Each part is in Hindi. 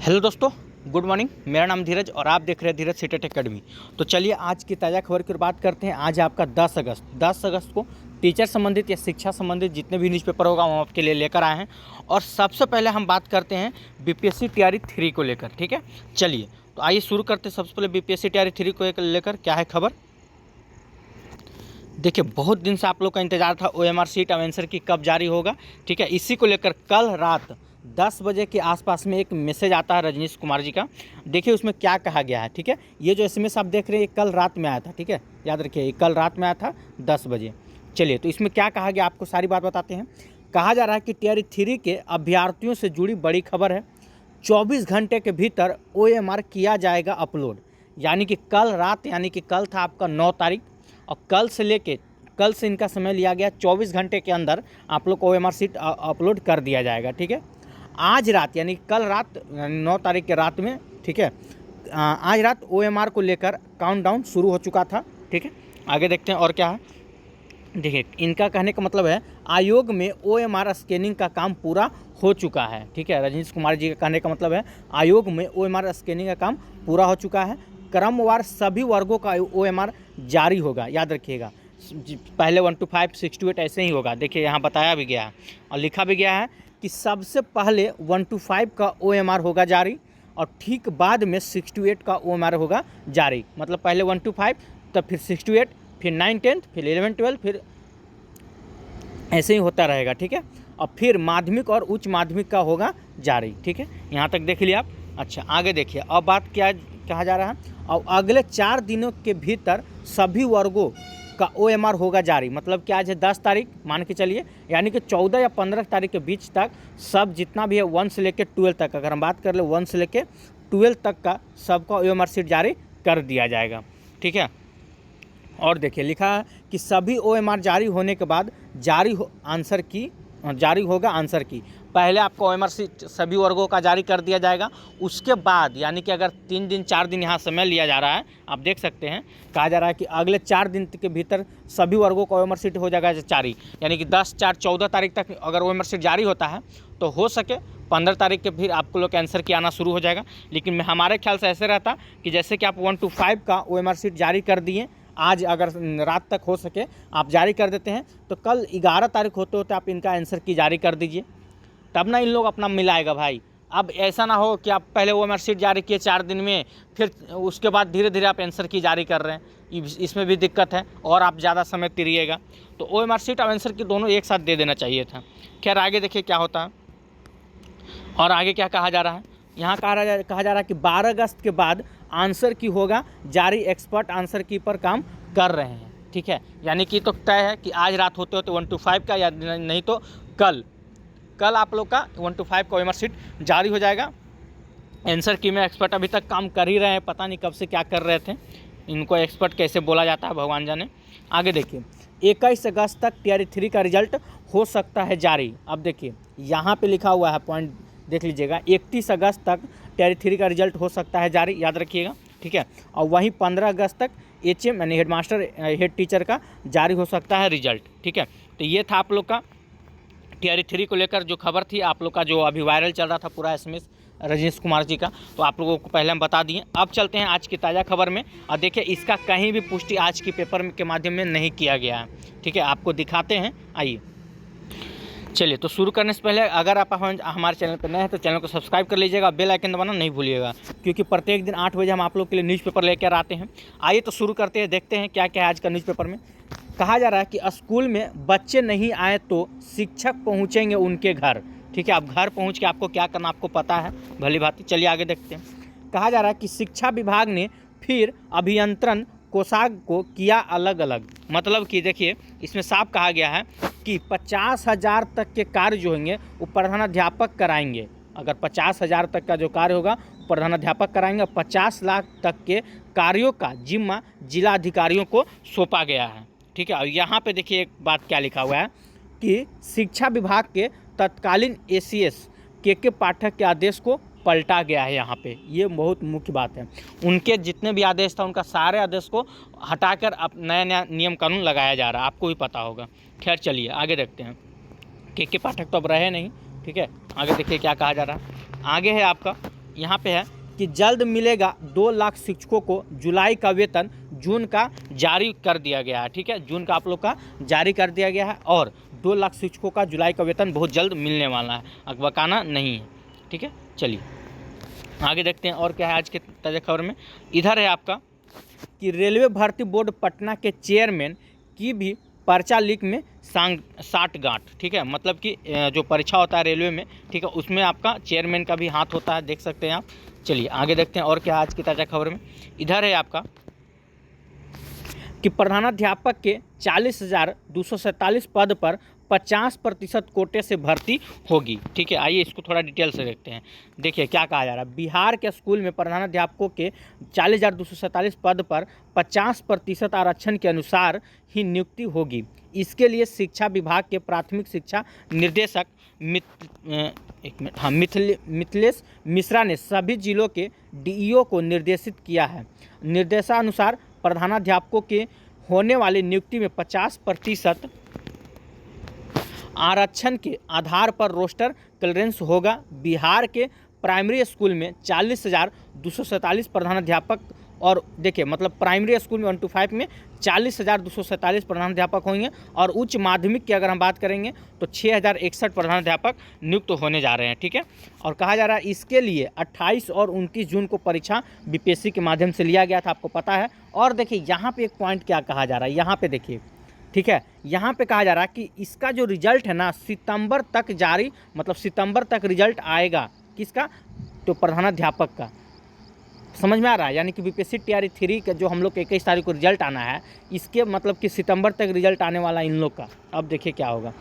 हेलो दोस्तों, गुड मॉर्निंग। मेरा नाम धीरज और आप देख रहे हैं धीरज सीटेट एकेडमी। तो चलिए आज की ताज़ा खबर की बात करते हैं। आज आपका 10 अगस्त को टीचर संबंधित या शिक्षा संबंधित जितने भी न्यूज़पेपर होगा हम आपके लिए लेकर आए हैं। और सबसे पहले हम बात करते हैं बीपीएससी तैयारी 3 को लेकर। ठीक है, चलिए तो आइए शुरू करते हैं। सबसे पहले बीपीएससी तैयारी 3 को लेकर क्या है खबर। देखिए, बहुत दिन से आप लोग का इंतजार था ओएमआर शीट आंसर की कब जारी होगा। ठीक है, इसी को लेकर कल रात 10 बजे के आसपास में एक मैसेज आता है रजनीश कुमार जी का। देखिए उसमें क्या कहा गया है। ठीक है, ये जो एसएमएस आप देख रहे हैं ये कल रात में आया था। ठीक है, याद रखिए ये कल रात में आया था 10 बजे। चलिए तो इसमें क्या कहा गया आपको सारी बात बताते हैं। कहा जा रहा है कि तैयारी 3 के अभ्यर्थियों से जुड़ी बड़ी खबर है। 24 घंटे के भीतर ओएमआर किया जाएगा अपलोड। यानी कि कल रात, यानी कि कल था आपका 9 तारीख और कल से इनका समय लिया गया। 24 घंटे के अंदर आप लोग को ओएमआर शीट अपलोड कर दिया जाएगा। ठीक है, आज रात यानी कल रात 9 तारीख के रात में, ठीक है, आज रात ओएमआर को लेकर काउंटडाउन शुरू हो चुका था। ठीक है, आगे देखते हैं और क्या है। देखिए इनका कहने का मतलब है आयोग में ओएमआर स्कैनिंग का काम पूरा हो चुका है। ठीक है, रजनीश कुमार जी का कहने का मतलब है आयोग में ओएमआर स्कैनिंग का काम पूरा हो चुका है। क्रमवार सभी वर्गों का ओएमआर जारी होगा। याद रखिएगा, पहले 1 to 5, 6 to 8 ऐसे ही होगा। देखिए यहाँ बताया भी गया है और लिखा भी गया है कि सबसे पहले 1 to 5 का ओएमआर होगा जारी और ठीक बाद में 6 to 8 का ओएमआर होगा जारी। मतलब पहले 1 to 5, तब फिर 6 to 8, फिर 9, 10, फिर 11, 12, फिर ऐसे ही होता रहेगा। ठीक है, और फिर माध्यमिक और उच्च माध्यमिक का होगा जारी। ठीक है, यहाँ तक देख लिया आप। अच्छा आगे देखिए, अब बात क्या कहा जा रहा है। और अगले 4 दिनों के भीतर सभी वर्गों का ओएमआर होगा जारी। मतलब कि आज है 10 तारीख मान के चलिए, यानी कि 14 या 15 तारीख के बीच तक सब जितना भी है 1 से लेकर 12 तक, अगर हम बात कर ले 1 से लेकर 12 तक का सबका ओएमआर शीट जारी कर दिया जाएगा। ठीक है, और देखिए लिखा है कि सभी ओएमआर जारी होने के बाद जारी होगा आंसर की। पहले आपको ओएमआर शीट सभी वर्गों का जारी कर दिया जाएगा, उसके बाद यानी कि अगर 3 दिन 4 दिन यहाँ समय लिया जा रहा है, आप देख सकते हैं कहा जा रहा है कि अगले 4 दिन के भीतर सभी वर्गों का ओएमआर शीट हो जाएगा जारी। यानी कि 10, 4, 14 तारीख तक अगर ओएमआर शीट जारी होता है तो हो सके 15 तारीख के फिर आपको लोग आंसर की आना शुरू हो जाएगा। लेकिन हमारे ख्याल से ऐसे रहता कि जैसे कि आप 1 to 5 का ओएमआर शीट जारी कर दिए, आज अगर रात तक हो सके आप जारी कर देते हैं तो कल 11 तारीख होते होते आप इनका आंसर की जारी कर दीजिए, तब ना इन लोग अपना मिलाएगा भाई। अब ऐसा ना हो कि आप पहले ओएमआर शीट जारी किए 4 दिन में, फिर उसके बाद धीरे धीरे आप आंसर की जारी कर रहे हैं, इसमें भी दिक्कत है और आप ज़्यादा समय तिरिएगा। तो ओएमआर शीट और आंसर की दोनों एक साथ दे देना चाहिए था। खैर आगे देखिए क्या होता है और आगे क्या कहा जा रहा है। यहाँ कहा जा रहा है कि 12 अगस्त के बाद आंसर की होगा जारी। एक्सपर्ट आंसर की पर काम कर रहे हैं। ठीक है, यानी कि तो तय है कि आज रात होते होते 1 to 5 का, या नहीं तो कल आप लोग का 1 to 5 का ओएमआर शीट जारी हो जाएगा। आंसर की में एक्सपर्ट अभी तक काम कर ही रहे हैं, पता नहीं कब से क्या कर रहे थे, इनको एक्सपर्ट कैसे बोला जाता है भगवान जाने। आगे देखिए 21 अगस्त तक तैयारी 3 का रिजल्ट हो सकता है जारी। अब देखिए यहाँ पे लिखा हुआ है, पॉइंट देख लीजिएगा, 31 अगस्त तक तैयारी 3 का रिजल्ट हो सकता है जारी, याद रखिएगा। ठीक है, और वहीं 15 अगस्त तक HM यानी हेडमास्टर हेड टीचर का जारी हो सकता है रिजल्ट। ठीक है, तो ये था आप लोग का तैयारी 3 को लेकर जो खबर थी, आप लोग का जो अभी वायरल चल रहा था पूरा एसएमएस रजनीश कुमार जी का, तो आप लोगों को पहले हम बता दिए। अब चलते हैं आज की ताज़ा खबर में और देखिए इसका कहीं भी पुष्टि आज की पेपर के माध्यम में नहीं किया गया है। ठीक है, आपको दिखाते हैं, आइए। चलिए तो शुरू करने से पहले अगर आप हमारे चैनल पर नए हैं तो चैनल को सब्सक्राइब कर लीजिएगा, बेल आइकन दबाना नहीं भूलिएगा, क्योंकि प्रत्येक दिन 8 बजे हम आप लोग के लिए न्यूज़पेपर लेकर आते हैं। आइए तो शुरू करते हैं, देखते हैं क्या क्या है आज का न्यूज़पेपर में। कहा जा रहा है कि स्कूल में बच्चे नहीं आए तो शिक्षक पहुंचेंगे उनके घर। ठीक है, अब घर पहुंच के आपको क्या करना आपको पता है भली भांति। चलिए आगे देखते हैं। कहा जा रहा है कि शिक्षा विभाग ने फिर अभियंत्रण कोषांग को किया अलग अलग। मतलब कि देखिए इसमें साफ कहा गया है कि 50,000 तक के कार्य जो होंगे वो प्रधानाध्यापक कराएंगे। अगर 50,000 तक का जो कार्य होगा प्रधानाध्यापक कराएंगे। 50 लाख तक के कार्यों का जिम्मा जिला अधिकारियों को सौंपा गया है। ठीक है, और यहाँ पे देखिए एक बात क्या लिखा हुआ है कि शिक्षा विभाग के तत्कालीन ACS के पाठक के आदेश को पलटा गया है। यहाँ पे ये बहुत मुख्य बात है, उनके जितने भी आदेश था उनका सारे आदेश को हटाकर अब नया नया नियम कानून लगाया जा रहा है, आपको भी पता होगा। खैर चलिए आगे देखते हैं। के पाठक तो अब रहे नहीं। ठीक है, आगे देखिए क्या कहा जा रहा है। आगे है आपका यहाँ पे है कि जल्द मिलेगा 2 लाख शिक्षकों को जुलाई का वेतन, जून का जारी कर दिया गया है। ठीक है, जून का आप लोग का जारी कर दिया गया है और 2 लाख शिक्षकों का जुलाई का वेतन बहुत जल्द मिलने वाला है, अकबकाना नहीं है। ठीक है, चलिए आगे देखते हैं और क्या है आज के ताज़ा खबर में। इधर है आपका कि रेलवे भर्ती बोर्ड पटना के चेयरमैन की भी पर्चा लीक में साठगांठ। ठीक है, मतलब कि जो परीक्षा होता है रेलवे में, ठीक है, उसमें आपका चेयरमैन का भी हाथ होता है, देख सकते हैं आप। चलिए आगे देखते हैं और क्या आज की ताज़ा खबर में। इधर है आपका कि प्रधानाध्यापक के 40,247 पद पर 50% कोटे से भर्ती होगी। ठीक है, आइए इसको थोड़ा डिटेल से देखते हैं। देखिए क्या कहा जा रहा है। बिहार के स्कूल में प्रधानाध्यापकों के 40,247 पद पर 50% आरक्षण के अनुसार ही नियुक्ति होगी। इसके लिए शिक्षा विभाग के प्राथमिक शिक्षा निर्देशक मिथिलेश मिश्रा ने सभी जिलों के डीईओ को निर्देशित किया है। निर्देशानुसार प्रधानाध्यापकों के होने वाली नियुक्ति में 50% आरक्षण के आधार पर रोस्टर क्लियरेंस होगा। बिहार के प्राइमरी स्कूल में 40,247 प्रधानाध्यापक, और देखिए मतलब प्राइमरी स्कूल में 1 to 5 में 40,247 प्रधानाध्यापक होंगे और उच्च माध्यमिक की अगर हम बात करेंगे तो 6,061 प्रधानाध्यापक नियुक्त होने जा रहे हैं। ठीक है, और कहा जा रहा है इसके लिए 28 और 29 जून को परीक्षा बीपीएससी के माध्यम से लिया गया था, आपको पता है। और देखिए यहाँ पे एक पॉइंट क्या कहा जा रहा है, यहाँ पे देखिए, ठीक है, यहाँ पे कहा जा रहा है कि इसका जो रिजल्ट है ना सितंबर तक जारी, मतलब सितंबर तक रिजल्ट आएगा। किसका? तो प्रधानाध्यापक का। समझ में आ रहा है? यानी कि बीपीएससी टीआरई 3 का जो हम लोग 21 तारीख को रिजल्ट आना है, इसके मतलब कि सितंबर तक रिजल्ट आने वाला इन लोग का। अब देखिए क्या होगा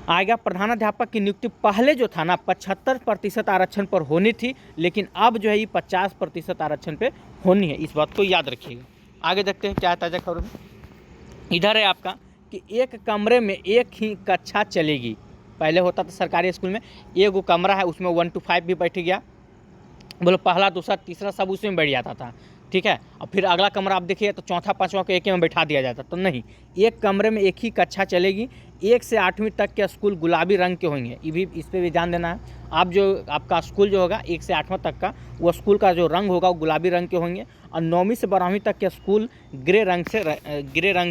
आएगा। प्रधानाध्यापक की नियुक्ति पहले जो था ना 75% आरक्षण पर होनी थी, लेकिन अब जो है ये 50% आरक्षण पे होनी है। इस बात को याद रखिएगा। आगे देखते हैं क्या है ताज़ा खबर में। इधर है आपका कि एक कमरे में एक ही कक्षा चलेगी। पहले होता था सरकारी स्कूल में एक कमरा है, उसमें 1 to 5 भी बैठ गया, बोलो पहला दूसरा तीसरा सब उसी में बैठ जाता था। ठीक है, और फिर अगला कमरा आप देखिए तो चौथा पाँचवा को एक ही में बैठा दिया जाता। तो नहीं, एक कमरे में एक ही कक्षा चलेगी। 1 से 8वीं तक के स्कूल गुलाबी रंग के होंगे। ये भी इस पर भी ध्यान देना है। आप जो आपका स्कूल जो होगा 1 से 8वां तक का, वो स्कूल का जो रंग होगा वो गुलाबी रंग के होंगे, और 9वीं से 12वीं तक के स्कूल ग्रे रंग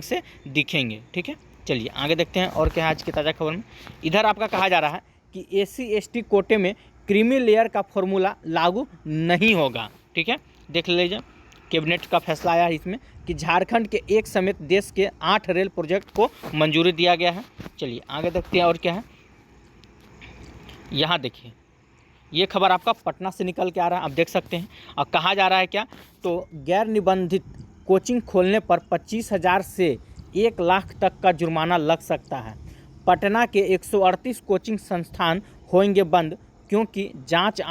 से दिखेंगे। ठीक है, चलिए आगे देखते हैं और क्या है आज की ताज़ा खबर में। इधर आपका कहा जा रहा है कि SC/ST कोटे में क्रीमी लेयर का फॉर्मूला लागू नहीं होगा। ठीक है, देख लीजिए कैबिनेट का फैसला आया है इसमें कि झारखंड के एक समेत देश के 8 रेल प्रोजेक्ट को मंजूरी दिया गया है। चलिए आगे देखते हैं और क्या है। यहाँ देखिए ये खबर आपका पटना से निकल के आ रहा है, आप देख सकते हैं। और कहा जा रहा है क्या, तो गैर निबंधित कोचिंग खोलने पर 25,000 से 1 लाख तक का जुर्माना लग सकता है। पटना के 138 कोचिंग संस्थान होंगे बंद क्योंकि जांच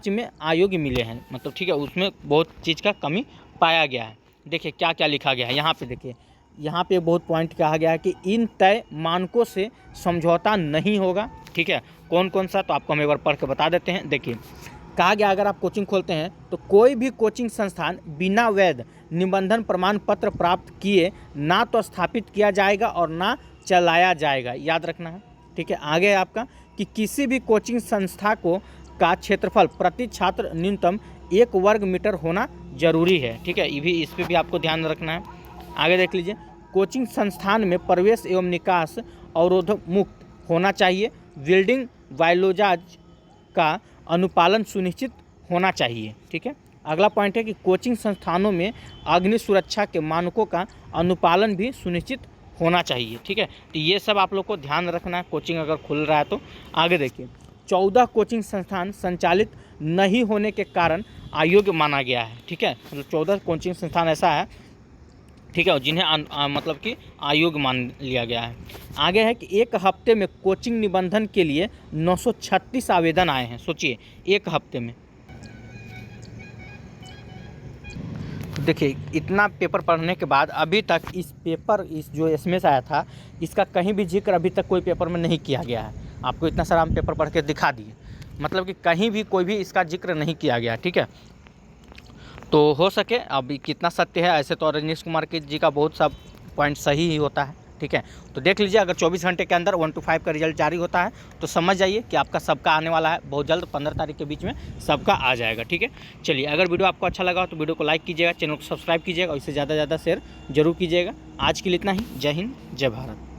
में अयोग्य मिले हैं। मतलब ठीक है, उसमें बहुत चीज़ का कमी पाया गया है। देखिए क्या क्या लिखा गया है यहाँ पे। देखिए यहाँ पे बहुत पॉइंट कहा गया है कि इन तय मानकों से समझौता नहीं होगा। ठीक है, कौन कौन सा, तो आपको हम एक बार पढ़ के बता देते हैं। देखिए कहा गया अगर आप कोचिंग खोलते हैं तो कोई भी कोचिंग संस्थान बिना वैध निबंधन प्रमाण पत्र प्राप्त किए ना तो स्थापित किया जाएगा और ना चलाया जाएगा, याद रखना है। ठीक है, आगे है आपका कि किसी भी कोचिंग संस्था का क्षेत्रफल प्रति छात्र न्यूनतम 1 वर्ग मीटर होना जरूरी है। ठीक है, ये भी, इस पर भी आपको ध्यान रखना है। आगे देख लीजिए, कोचिंग संस्थान में प्रवेश एवं निकास अवरोध मुक्त होना चाहिए। बिल्डिंग बायोलॉजी का अनुपालन सुनिश्चित होना चाहिए। ठीक है, अगला पॉइंट है कि कोचिंग संस्थानों में अग्नि सुरक्षा के मानकों का अनुपालन भी सुनिश्चित होना चाहिए। ठीक है, तो ये सब आप लोग को ध्यान रखना है कोचिंग अगर खुल रहा है तो। आगे देखिए 14 कोचिंग संस्थान संचालित नहीं होने के कारण अयोग्य माना गया है। ठीक है, मतलब 14 कोचिंग संस्थान ऐसा है, ठीक है, जिन्हें मतलब कि अयोग्य मान लिया गया है। आगे है कि एक हफ्ते में कोचिंग निबंधन के लिए 936 आवेदन आए हैं। सोचिए एक हफ्ते में। देखिए इतना पेपर पढ़ने के बाद अभी तक इस जो एसएमएस आया था इसका कहीं भी जिक्र अभी तक कोई पेपर में नहीं किया गया है। आपको इतना सारा हम पेपर पढ़ के दिखा दिए, मतलब कि कहीं भी कोई भी इसका जिक्र नहीं किया गया। ठीक है, तो हो सके अभी कितना सत्य है, ऐसे तो रजनीश कुमार जी का बहुत सा पॉइंट सही ही होता है। ठीक है। तो देख लीजिए, अगर 24 घंटे के अंदर 1 to 5 का रिजल्ट जारी होता है तो समझ जाइए कि आपका सबका आने वाला है बहुत जल्द, 15 तारीख के बीच में सबका आ जाएगा, ठीक है। चलिए, अगर वीडियो आपको अच्छा लगा तो वीडियो को लाइक कीजिएगा, चैनल को सब्सक्राइब कीजिएगा और इससे ज़्यादा से ज़्यादा शेयर जरूर कीजिएगा। आज के लिए इतना ही। जय हिंद, जय भारत।